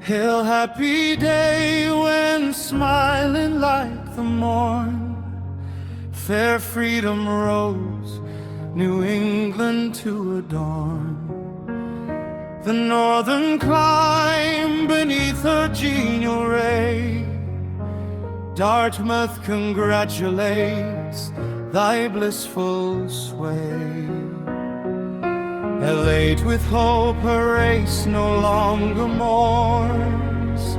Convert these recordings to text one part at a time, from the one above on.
Hail, happy day when smiling like the morn, fair freedom rose New England to adorn. The northern clime beneath her genial ray, Dartmouth congratulates thy blissful sway. Elate with hope, her race no longer mourns.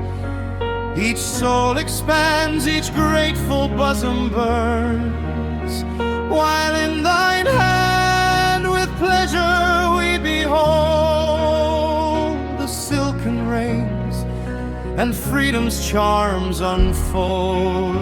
Each soul expands, each grateful bosom burns, while in thine hand with pleasure we behold the silken reins and freedom's charms unfold.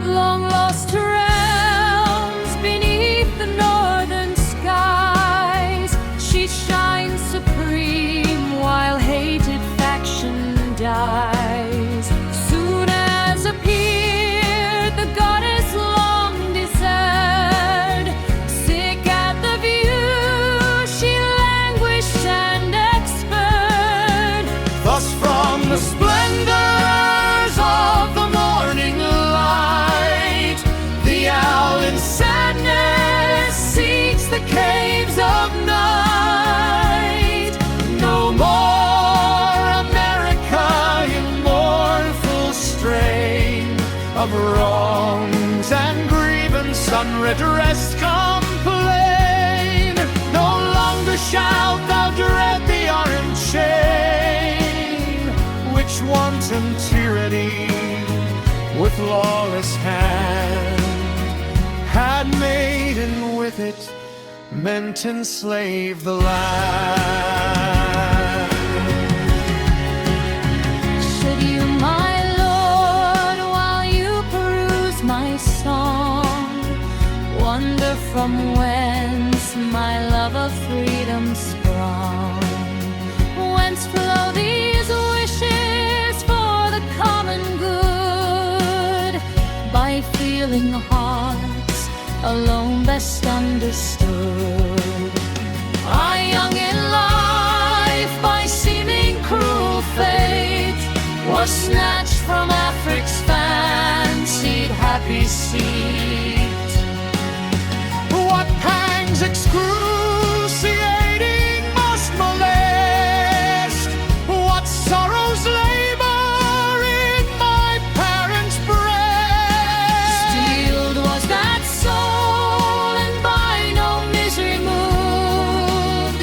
Long lost realms beneath the northern skies, she shines supreme while hated faction dies. Soon as appeared the goddess long deserted, sick at the view she languished and expired. Thus from the splendors of the morning light, the owl in sadness seeks the caves of night. No more America in mournful strain of wrongs and grievance unredressed complain. No longer shalt thou dread the iron chain, which wanton tyranny with lawless hand had made, and with it meant enslave the land. Should you, my lord, while you peruse my song, wonder from whence my love of freedom sprung, whence flow these wishes for the common good, by feeling hearts alone best understood. I, young in life, by seeming cruel fate, was snatched from Afric's fancied happy seat. What pangs excruciating must molest, what sorrows labor in my parents' breast. Steeled was that soul, and by no misery moved,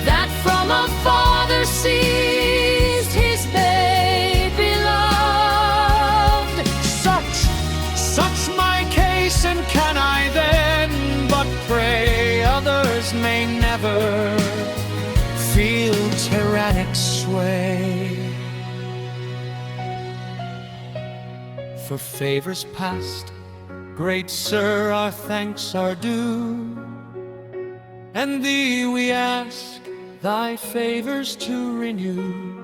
that from a father seized his babe beloved. Such my case, and can I then but pray others may never feel tyrannic sway. For favors past, great sir, our thanks are due, and thee we ask thy favors to renew.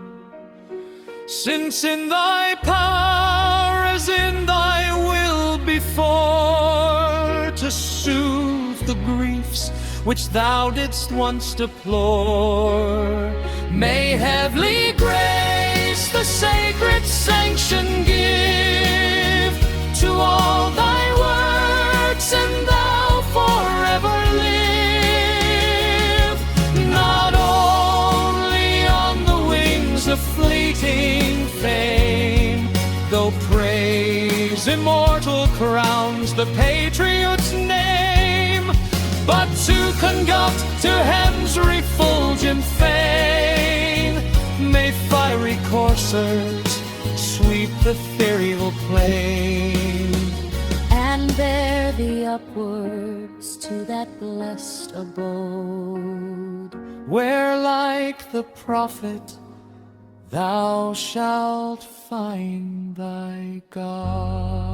Since in thy power as in thy will before, to soothe the griefs which thou didst once deplore, may heavenly grace the sacred sanction give to all thy works, and thou forever live, not only on the wings of fleeting fame, though praise immortal crowns the patriot's name, but to conduct to heaven's refulgent fane, may fiery coursers sweep the ethereal plain, And bear thee upwards to that blessed abode, where like the prophet thou shalt find thy God.